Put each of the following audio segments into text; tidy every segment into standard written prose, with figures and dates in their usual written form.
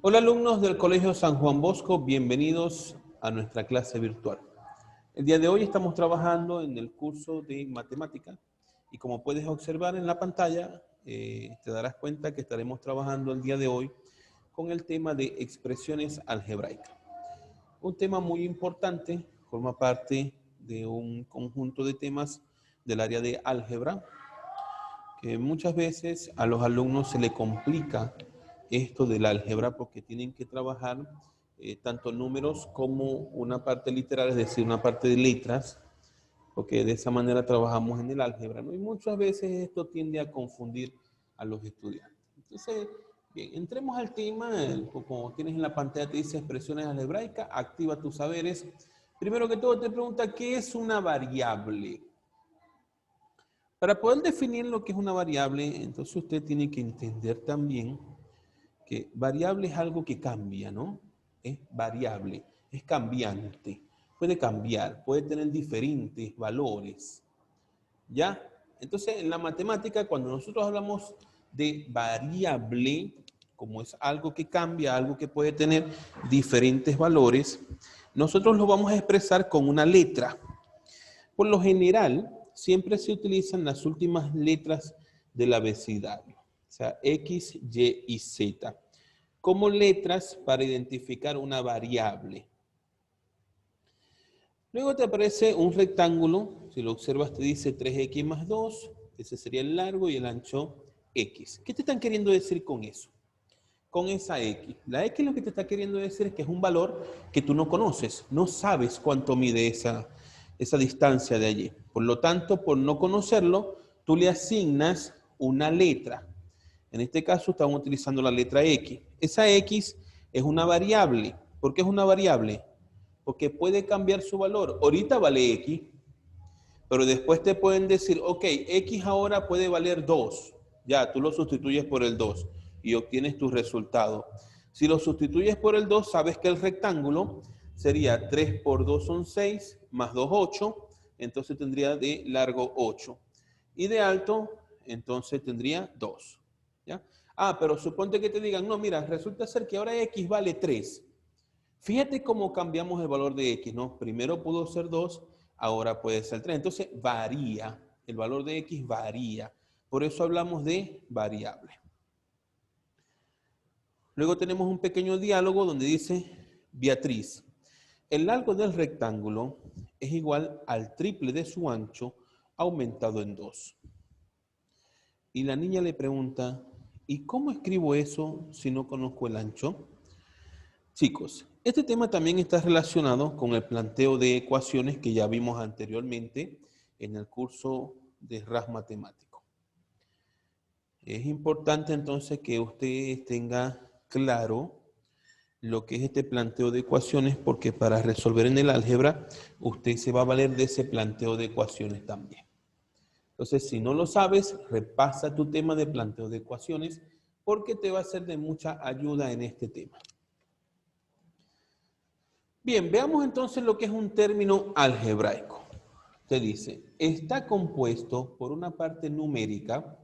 Hola alumnos del Colegio San Juan Bosco, bienvenidos a nuestra clase virtual. El día de hoy estamos trabajando en el curso de matemática y como puedes observar en la pantalla, te darás cuenta que estaremos trabajando el día de hoy con el tema de expresiones algebraicas. Un tema muy importante, forma parte de un conjunto de temas del área de álgebra, que muchas veces a los alumnos se les complica esto del álgebra porque tienen que trabajar tanto números como una parte literal, es decir, una parte de letras, porque de esa manera trabajamos en el álgebra, ¿no? Y muchas veces esto tiende a confundir a los estudiantes. Entonces, bien, entremos al tema. Como tienes en la pantalla, te dice expresiones algebraicas, activa tus saberes. Primero que todo te pregunta, ¿qué es una variable? Para poder definir lo que es una variable, entonces usted tiene que entender también que variable es algo que cambia, ¿no? Es variable, es cambiante, puede cambiar, puede tener diferentes valores, ¿ya? Entonces, en la matemática, cuando nosotros hablamos de variable, como es algo que cambia, algo que puede tener diferentes valores, nosotros lo vamos a expresar con una letra. Por lo general, siempre se utilizan las últimas letras del abecedario, o sea, X, Y y Z, como letras para identificar una variable. Luego te aparece un rectángulo, si lo observas te dice 3x más 2, ese sería el largo y el ancho X. ¿Qué te están queriendo decir con eso? Con esa X. La X lo que te está queriendo decir es que es un valor que tú no conoces, no sabes cuánto mide esa distancia de allí. Por lo tanto, por no conocerlo, tú le asignas una letra. En este caso estamos utilizando la letra X. Esa X es una variable. ¿Por qué es una variable? Porque puede cambiar su valor. Ahorita vale X, pero después te pueden decir, ok, X ahora puede valer 2. Ya, tú lo sustituyes por el 2 y obtienes tu resultado. Si lo sustituyes por el 2, sabes que el rectángulo sería 3 por 2 son 6, más 2, 8. Entonces tendría de largo 8. Y de alto, entonces tendría 2. ¿Ya? Ah, pero suponte que te digan, no, mira, resulta ser que ahora X vale 3. Fíjate cómo cambiamos el valor de X, ¿no? Primero pudo ser 2, ahora puede ser 3. Entonces varía, el valor de X varía. Por eso hablamos de variable. Luego tenemos un pequeño diálogo donde dice, Beatriz, el largo del rectángulo es igual al triple de su ancho aumentado en 2. Y la niña le pregunta, ¿y cómo escribo eso si no conozco el ancho? Chicos, este tema también está relacionado con el planteo de ecuaciones que ya vimos anteriormente en el curso de RAS matemático. Es importante entonces que usted tenga claro lo que es este planteo de ecuaciones, porque para resolver en el álgebra, usted se va a valer de ese planteo de ecuaciones también. Entonces, si no lo sabes, repasa tu tema de planteo de ecuaciones, porque te va a ser de mucha ayuda en este tema. Bien, veamos entonces lo que es un término algebraico. Te dice, está compuesto por una parte numérica,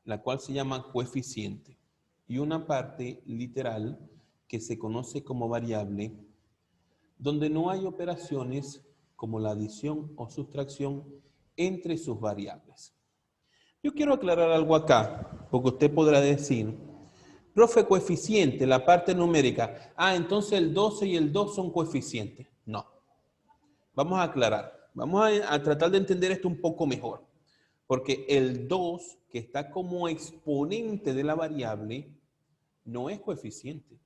la cual se llama coeficiente, y una parte literal, que se conoce como variable, donde no hay operaciones como la adición o sustracción entre sus variables. Yo quiero aclarar algo acá, porque usted podrá decir, profe, coeficiente, la parte numérica. Ah, entonces el 12 y el 2 son coeficientes. No. Vamos a aclarar. Vamos a tratar de entender esto un poco mejor. Porque el 2, que está como exponente de la variable, no es coeficiente.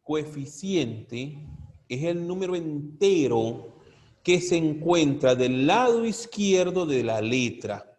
Coeficiente es el número entero que se encuentra del lado izquierdo de la letra.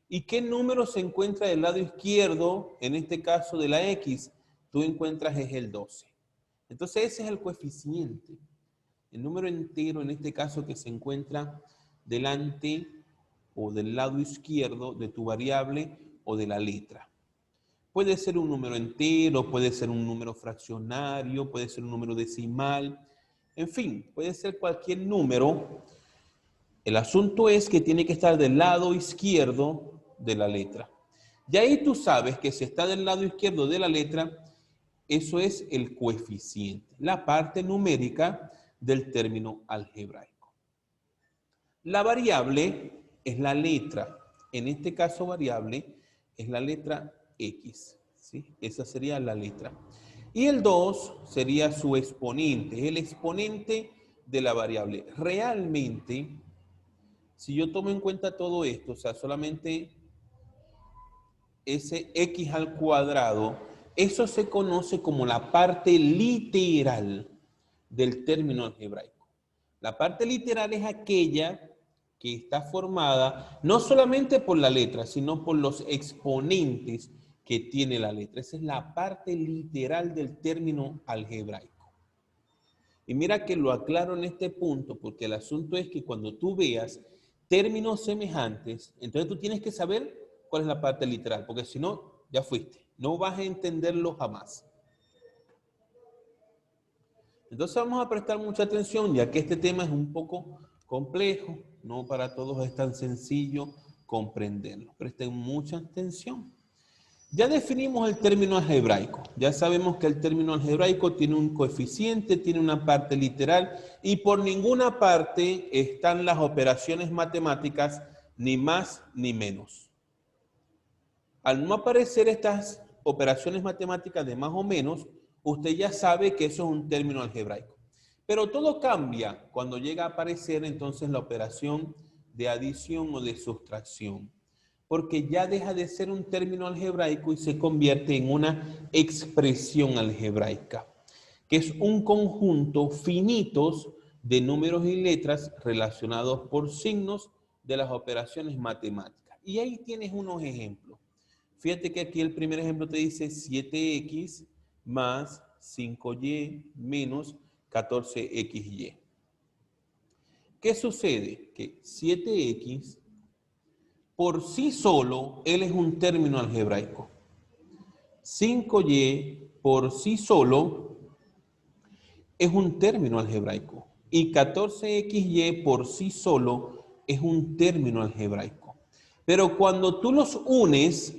¿Y qué número se encuentra del lado izquierdo, en este caso de la X? Tú encuentras es el 12. Entonces ese es el coeficiente. El número entero, en este caso, que se encuentra delante o del lado izquierdo de tu variable o de la letra. Puede ser un número entero, puede ser un número fraccionario, puede ser un número decimal, en fin, puede ser cualquier número. El asunto es que tiene que estar del lado izquierdo de la letra. Y ahí tú sabes que si está del lado izquierdo de la letra, Eso es el coeficiente, la parte numérica del término algebraico. La variable es la letra. En este caso, variable es la letra X. ¿Sí? Esa sería la letra. Y el 2 sería su exponente, es el exponente de la variable. Realmente, si yo tomo en cuenta todo esto, o sea, solamente ese X al cuadrado, eso se conoce como la parte literal del término algebraico. La parte literal es aquella que está formada no solamente por la letra, sino por los exponentes que tiene la letra. Esa es la parte literal del término algebraico. Y mira que lo aclaro en este punto, porque el asunto es que cuando tú veas términos semejantes, entonces tú tienes que saber cuál es la parte literal, porque si no, ya fuiste. No vas a entenderlo jamás. Entonces vamos a prestar mucha atención, ya que este tema es un poco complejo, no para todos es tan sencillo comprenderlo. Presten mucha atención. Ya definimos el término algebraico. Ya sabemos que el término algebraico tiene un coeficiente, tiene una parte literal y por ninguna parte están las operaciones matemáticas, ni más ni menos. Al no aparecer estas operaciones matemáticas de más o menos, usted ya sabe que eso es un término algebraico. Pero todo cambia cuando llega a aparecer entonces la operación de adición o de sustracción, porque ya deja de ser un término algebraico y se convierte en una expresión algebraica, que es un conjunto finitos de números y letras relacionados por signos de las operaciones matemáticas. Y ahí tienes unos ejemplos. Fíjate que aquí el primer ejemplo te dice 7x más 5y menos 14xy. ¿Qué sucede? Que 7x por sí solo, él es un término algebraico. 5y por sí solo es un término algebraico. Y 14xy por sí solo es un término algebraico. Pero cuando tú los unes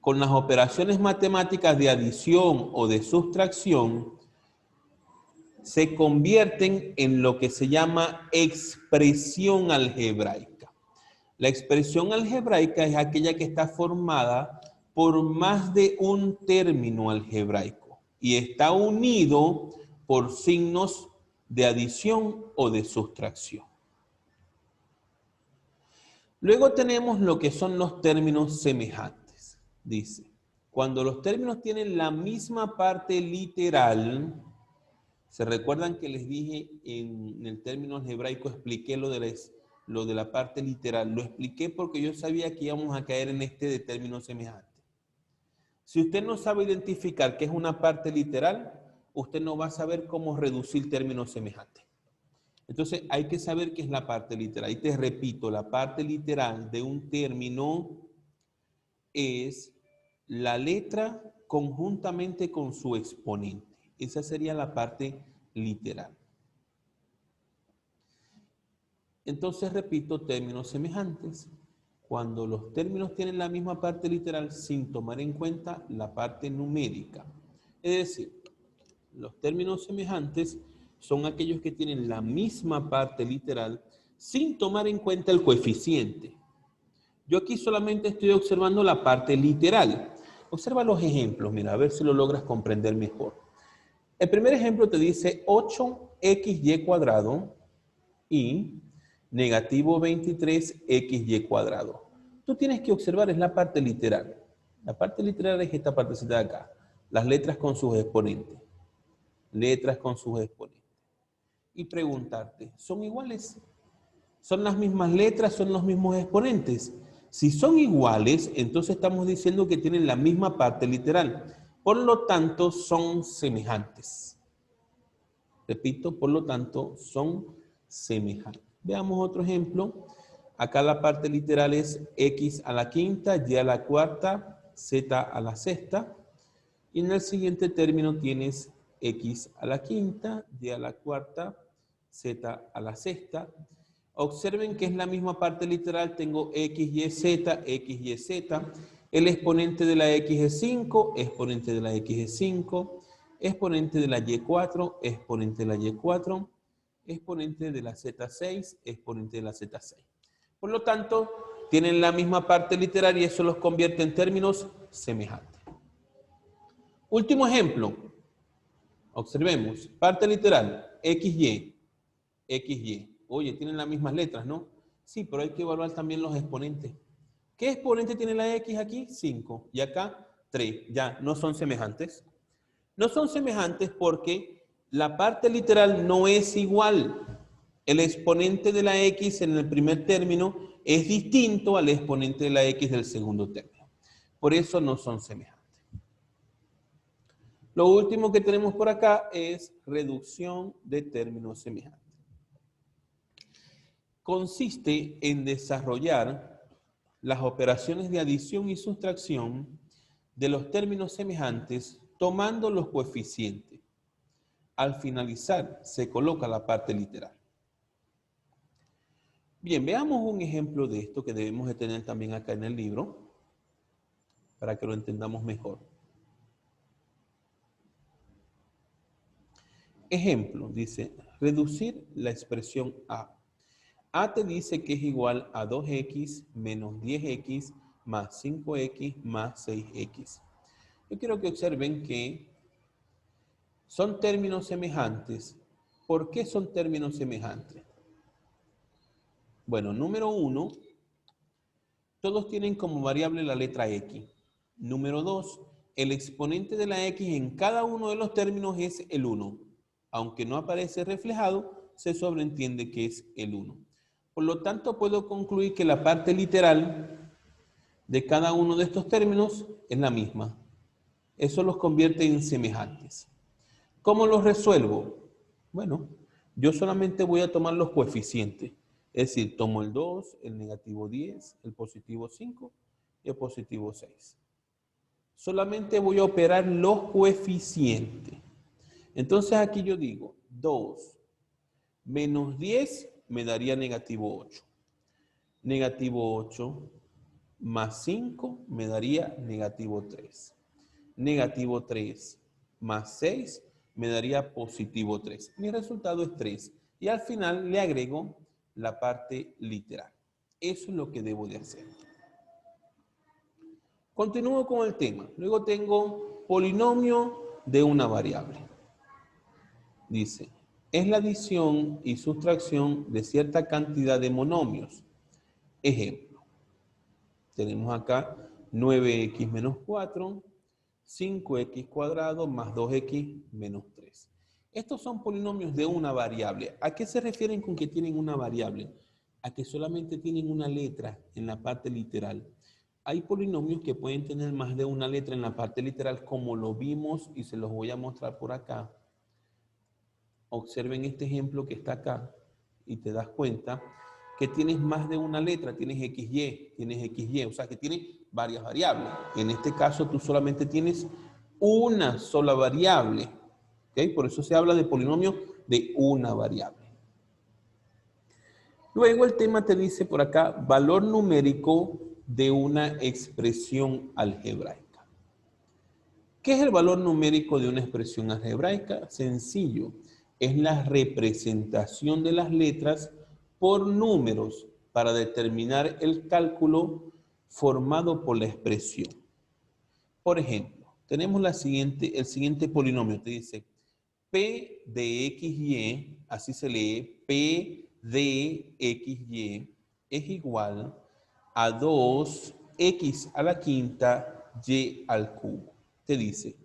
con las operaciones matemáticas de adición o de sustracción, se convierten en lo que se llama expresión algebraica. La expresión algebraica es aquella que está formada por más de un término algebraico y está unido por signos de adición o de sustracción. Luego tenemos lo que son los términos semejantes. Dice, cuando los términos tienen la misma parte literal, ¿se recuerdan que les dije en el término algebraico, expliqué lo de la parte literal? Lo expliqué porque yo sabía que íbamos a caer en este de términos semejantes. Si usted no sabe identificar qué es una parte literal, usted no va a saber cómo reducir términos semejantes. Entonces hay que saber qué es la parte literal. Y te repito, la parte literal de un término es la letra conjuntamente con su exponente. Esa sería la parte literal. Entonces repito, términos semejantes. Cuando los términos tienen la misma parte literal sin tomar en cuenta la parte numérica. Es decir, los términos semejantes son aquellos que tienen la misma parte literal sin tomar en cuenta el coeficiente. Yo aquí solamente estoy observando la parte literal. Observa los ejemplos, mira, a ver si lo logras comprender mejor. El primer ejemplo te dice 8xy cuadrado y negativo 23xy cuadrado. Tú tienes que observar, es la parte literal. La parte literal es esta partecita de acá. Las letras con sus exponentes. Letras con sus exponentes. Y preguntarte, ¿son iguales? ¿Son las mismas letras? ¿Son los mismos exponentes? Si son iguales, entonces estamos diciendo que tienen la misma parte literal. Por lo tanto, son semejantes. Repito, por lo tanto, son semejantes. Veamos otro ejemplo. Acá la parte literal es x a la quinta, y a la cuarta, z a la sexta. Y en el siguiente término tienes x a la quinta, y a la cuarta, z a la sexta. Observen que es la misma parte literal, tengo x, y, z, El exponente de la x es 5, exponente de la x es 5, exponente de la y4, exponente de la y4, exponente de la z6, exponente de la z6. Por lo tanto, tienen la misma parte literal y eso los convierte en términos semejantes. Último ejemplo. Observemos. Parte literal. XY. XY. Oye, tienen las mismas letras, ¿no? Sí, pero hay que evaluar también los exponentes. ¿Qué exponente tiene la X aquí? 5. Y acá 3. Ya, no son semejantes. No son semejantes porque la parte literal no es igual. El exponente de la X en el primer término es distinto al exponente de la X del segundo término. Por eso no son semejantes. Lo último que tenemos por acá es reducción de términos semejantes. Consiste en desarrollar las operaciones de adición y sustracción de los términos semejantes tomando los coeficientes. Al finalizar, se coloca la parte literal. Bien, veamos un ejemplo de esto que debemos de tener también acá en el libro para que lo entendamos mejor. Ejemplo, dice, reducir la expresión A. A te dice que es igual a 2x menos 10x más 5x más 6x. Yo quiero que observen que son términos semejantes. ¿Por qué son términos semejantes? Bueno, número 1, todos tienen como variable la letra x. Número 2, el exponente de la x en cada uno de los términos es el 1. Aunque no aparece reflejado, se sobreentiende que es el 1. Por lo tanto, puedo concluir que la parte literal de cada uno de estos términos es la misma. Eso los convierte en semejantes. ¿Cómo los resuelvo? Bueno, yo solamente voy a tomar los coeficientes. Es decir, tomo el 2, el negativo 10, el positivo 5 y el positivo 6. Solamente voy a operar los coeficientes. Entonces aquí yo digo 2 menos 10 me daría negativo 8. Negativo 8 más 5 me daría negativo 3. Negativo 3 más 6 me daría positivo 3. Mi resultado es 3. Y al final le agrego la parte literal. Eso es lo que debo de hacer. Continúo con el tema. Luego tengo polinomio de una variable. Dice, es la adición y sustracción de cierta cantidad de monomios. Ejemplo, tenemos acá 9x menos 4, 5x cuadrado más 2x menos 3. Estos son polinomios de una variable. ¿A qué se refieren con que tienen una variable? A que solamente tienen una letra en la parte literal. Hay polinomios que pueden tener más de una letra en la parte literal, como lo vimos y se los voy a mostrar por acá. Observen este ejemplo que está acá y te das cuenta que tienes más de una letra, tienes XY, o sea que tienes varias variables. En este caso tú solamente tienes una sola variable, ¿ok? Por eso se habla de polinomio de una variable. Luego el tema te dice por acá, valor numérico de una expresión algebraica. ¿Qué es el valor numérico de una expresión algebraica? Sencillo, es la representación de las letras por números para determinar el cálculo formado por la expresión. Por ejemplo, tenemos el siguiente polinomio, te dice P de XY, así se lee, P de XY es igual a 2x a la quinta y al cubo. Te dice,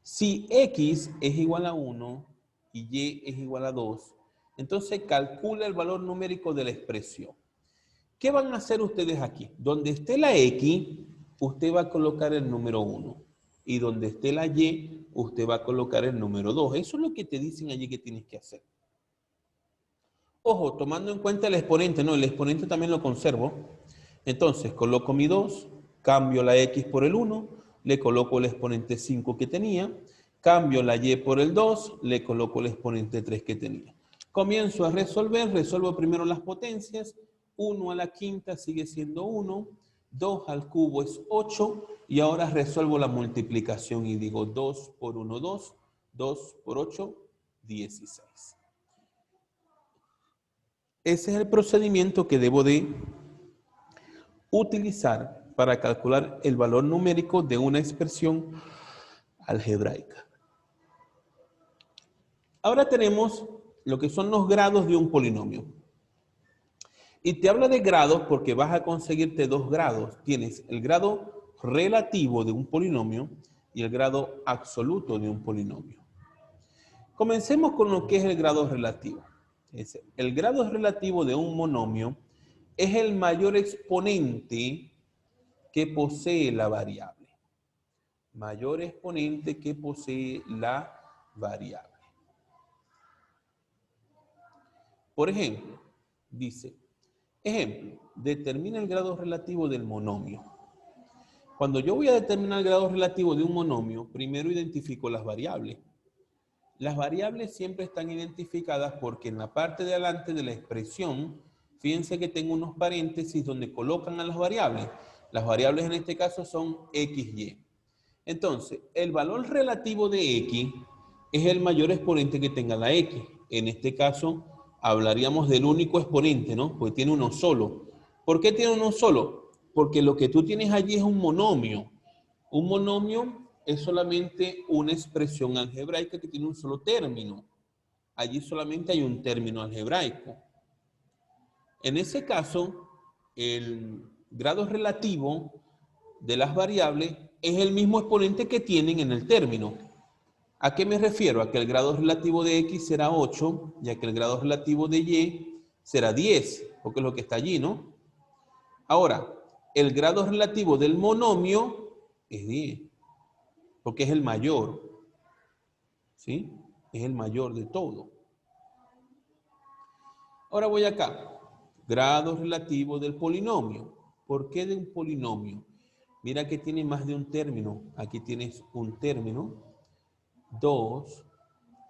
si x es igual a 1 y y es igual a 2, entonces calcula el valor numérico de la expresión. ¿Qué van a hacer ustedes aquí? Donde esté la x, usted va a colocar el número 1. Y donde esté la y, usted va a colocar el número 2. Eso es lo que te dicen allí que tienes que hacer. Ojo, tomando en cuenta el exponente, no, el exponente también lo conservo. Entonces, coloco mi 2, cambio la x por el 1, le coloco el exponente 5 que tenía, cambio la y por el 2, le coloco el exponente 3 que tenía. Comienzo a resolver, resuelvo primero las potencias, 1 a la quinta sigue siendo 1, 2 al cubo es 8 y ahora resuelvo la multiplicación y digo 2 por 1, 2, 2 por 8, 16. Ese es el procedimiento que debo de utilizar para calcular el valor numérico de una expresión algebraica. Ahora tenemos lo que son los grados de un polinomio. Y te habla de grados porque vas a conseguirte 2 grados. Tienes el grado relativo de un polinomio y el grado absoluto de un polinomio. Comencemos con lo que es el grado relativo. El grado relativo de un monomio es el mayor exponente que posee la variable. Mayor exponente que posee la variable. Por ejemplo, dice, ejemplo, determina el grado relativo del monomio. Cuando yo voy a determinar el grado relativo de un monomio, primero identifico las variables. Las variables siempre están identificadas porque en la parte de adelante de la expresión, fíjense que tengo unos paréntesis donde colocan a las variables. Las variables en este caso son x, y. Entonces, el valor relativo de x es el mayor exponente que tenga la x. En este caso, hablaríamos del único exponente, ¿no? Pues tiene uno solo. ¿Por qué tiene uno solo? Porque lo que tú tienes allí es un monomio. Un monomio es solamente una expresión algebraica que tiene un solo término. Allí solamente hay un término algebraico. En ese caso, el grado relativo de las variables es el mismo exponente que tienen en el término. ¿A qué me refiero? A que el grado relativo de x será 8 y a que el grado relativo de y será 10, porque es lo que está allí, ¿no? Ahora, el grado relativo del monomio es 10, porque es el mayor, ¿sí? Es el mayor de todo. Ahora voy acá. Grado relativo del polinomio. ¿Por qué de un polinomio? Mira que tiene más de un término. Aquí tienes un término, 2,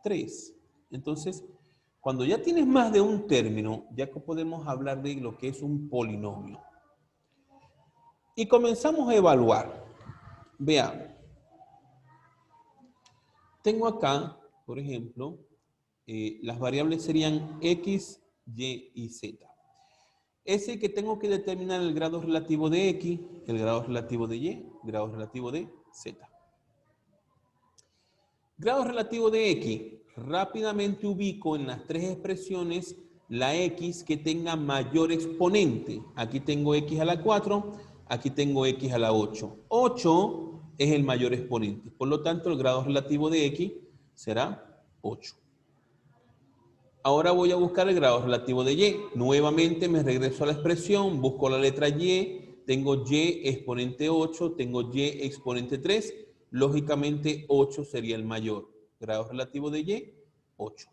3. Entonces, cuando ya tienes más de un término, ya podemos hablar de lo que es un polinomio. Y comenzamos a evaluar. Veamos. Tengo acá, por ejemplo, las variables serían x, y y z. Es el que tengo que determinar el grado relativo de x, el grado relativo de y, el grado relativo de z. Grado relativo de x, rápidamente ubico en las 3 expresiones la x que tenga mayor exponente. Aquí tengo x a la 4, aquí tengo x a la 8. 8 es el mayor exponente, por lo tanto el grado relativo de x será 8. Ahora voy a buscar el grado relativo de y. Nuevamente me regreso a la expresión, busco la letra y, tengo y exponente 8, tengo y exponente 3, lógicamente 8 sería el mayor. Grado relativo de y, 8.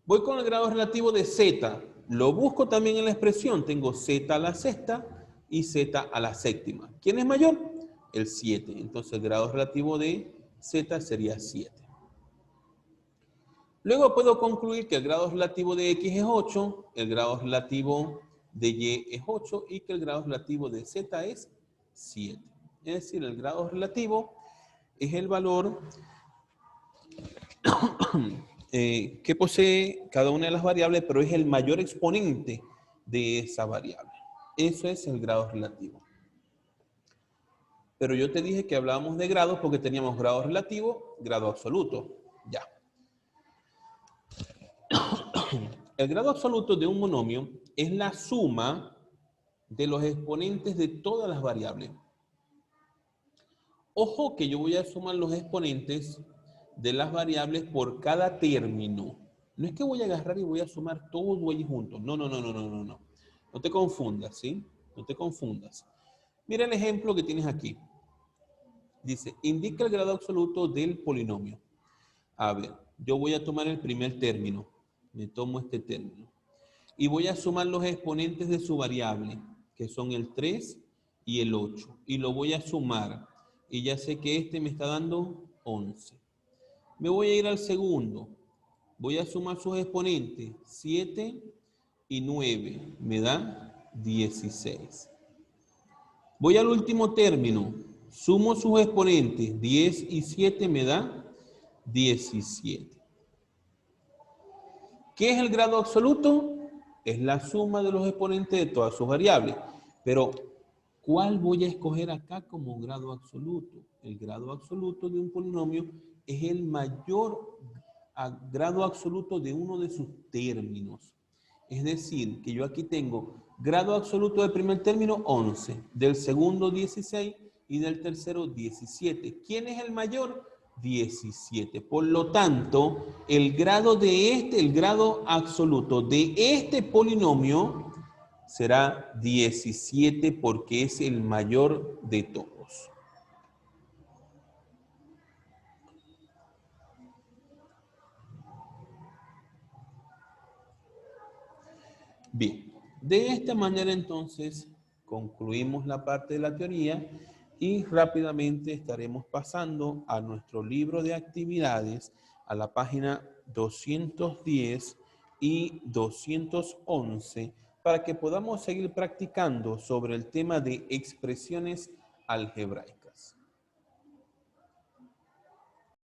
Voy con el grado relativo de z, lo busco también en la expresión, tengo z a la sexta y z a la séptima. ¿Quién es mayor? El 7, entonces el grado relativo de z sería 7. Luego puedo concluir que el grado relativo de x es 8, el grado relativo de y es 8 y que el grado relativo de z es 7. Es decir, el grado relativo es el valor que posee cada una de las variables, pero es el mayor exponente de esa variable. Eso es el grado relativo. Pero yo te dije que hablábamos de grados porque teníamos grado relativo, grado absoluto. Ya. El grado absoluto de un monomio es la suma de los exponentes de todas las variables. Ojo que yo voy a sumar los exponentes de las variables por cada término. No es que voy a agarrar y voy a sumar todo ahí juntos. No. No te confundas, ¿sí? No te confundas. Mira el ejemplo que tienes aquí. Dice, indica el grado absoluto del polinomio. A ver, yo voy a tomar el primer término. Me tomo este término. Y voy a sumar los exponentes de su variable, que son el 3 y el 8. Y lo voy a sumar. Y ya sé que este me está dando 11. Me voy a ir al segundo. Voy a sumar sus exponentes, 7 y 9. Me da 16. Voy al último término. Sumo sus exponentes. 10 y 7 me da 17. ¿Qué es el grado absoluto? Es la suma de los exponentes de todas sus variables. Pero, ¿cuál voy a escoger acá como grado absoluto? El grado absoluto de un polinomio es el mayor grado absoluto de uno de sus términos. Es decir, que yo aquí tengo grado absoluto del primer término 11, del segundo 16 y del tercero 17. ¿Quién es el mayor? 17. Por lo tanto, el grado absoluto de este polinomio será 17 porque es el mayor de todos. Bien, de esta manera entonces concluimos la parte de la teoría y rápidamente estaremos pasando a nuestro libro de actividades a la página 210 y 211 para que podamos seguir practicando sobre el tema de expresiones algebraicas.